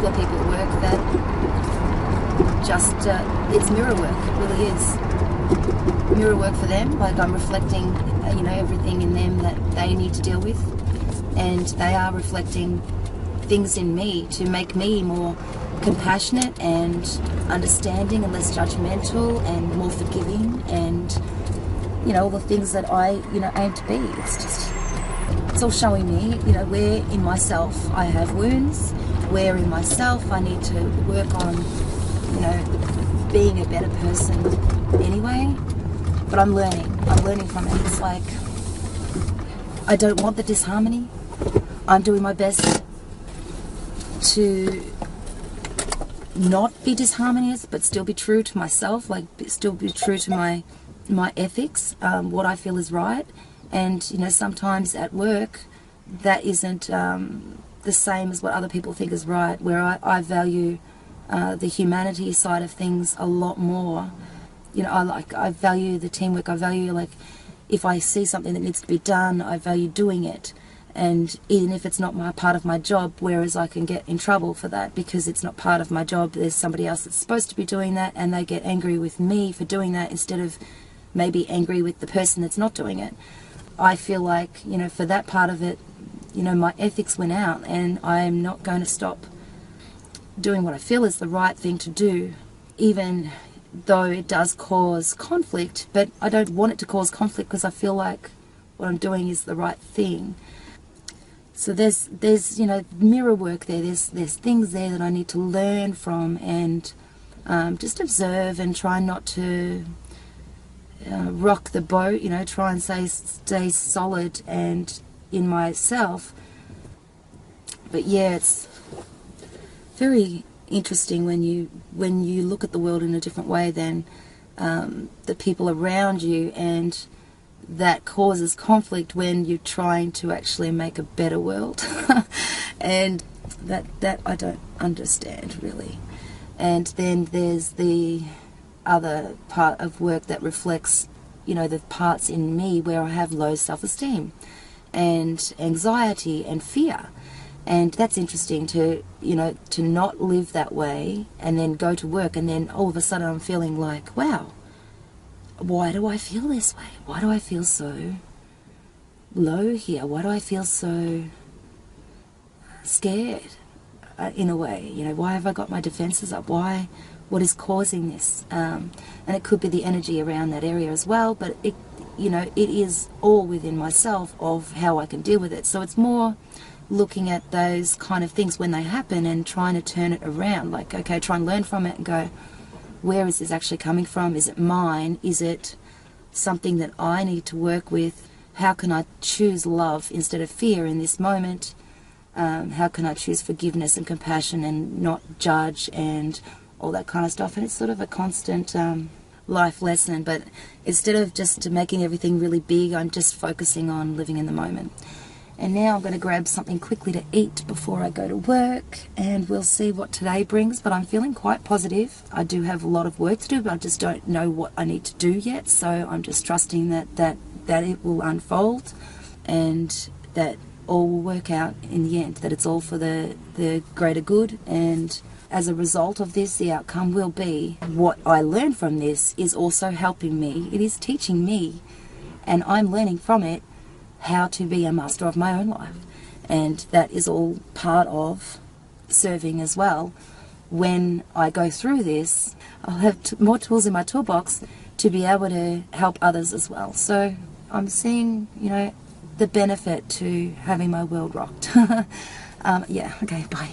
couple of people at work that just, it's mirror work, it really is. Mirror work for them, like I'm reflecting, everything in them that they need to deal with, and they are reflecting things in me to make me more compassionate and understanding and less judgmental and more forgiving, and all the things that I aim to be. It's all showing me where in myself I have wounds, where in myself I need to work on being a better person anyway. But I'm learning from it. It's like I don't want the disharmony. I'm doing my best to not be disharmonious, but still be true to myself, still be true to my ethics, what I feel is right. And sometimes at work that isn't the same as what other people think is right, where I value the humanity side of things a lot more. I value the teamwork. I value, if I see something that needs to be done, I value doing it. And even if it's not part of my job, whereas I can get in trouble for that because it's not part of my job, there's somebody else that's supposed to be doing that, and they get angry with me for doing that instead of maybe angry with the person that's not doing it. I feel like, for that part of it, my ethics went out, and I'm not going to stop doing what I feel is the right thing to do, even though it does cause conflict. But I don't want it to cause conflict because I feel like what I'm doing is the right thing. So there's mirror work there. There's things there that I need to learn from, and just observe and try not to rock the boat. Try and stay solid and in myself. But yeah, it's very interesting when you look at the world in a different way than the people around you, and that causes conflict when you're trying to actually make a better world. And that I don't understand really. And then there's the other part of work that reflects the parts in me where I have low self-esteem and anxiety and fear. And that's interesting to not live that way and then go to work, and then all of a sudden I'm feeling like, wow, why do I feel this way? Why do I feel so low here? Why do I feel so scared in a way? Why have I got my defenses up? What is causing this? And it could be the energy around that area as well, but it is all within myself of how I can deal with it. So it's more looking at those kind of things when they happen and trying to turn it around. Okay, try and learn from it and go, where is this actually coming from? Is it mine? Is it something that I need to work with? How can I choose love instead of fear in this moment? How can I choose forgiveness and compassion and not judge and all that kind of stuff? And it's sort of a constant life lesson, but instead of just making everything really big, I'm just focusing on living in the moment. And now I'm going to grab something quickly to eat before I go to work, and we'll see what today brings. But I'm feeling quite positive. I do have a lot of work to do, but I just don't know what I need to do yet. So I'm just trusting that it will unfold, and that all will work out in the end, that it's all for the greater good. And as a result of this, the outcome will be what I learn from this is also helping me. It is teaching me, and I'm learning from it how to be a master of my own life. And that is all part of serving as well. When I go through this, I'll have more tools in my toolbox to be able to help others as well. So I'm seeing, the benefit to having my world rocked. Yeah, okay, bye.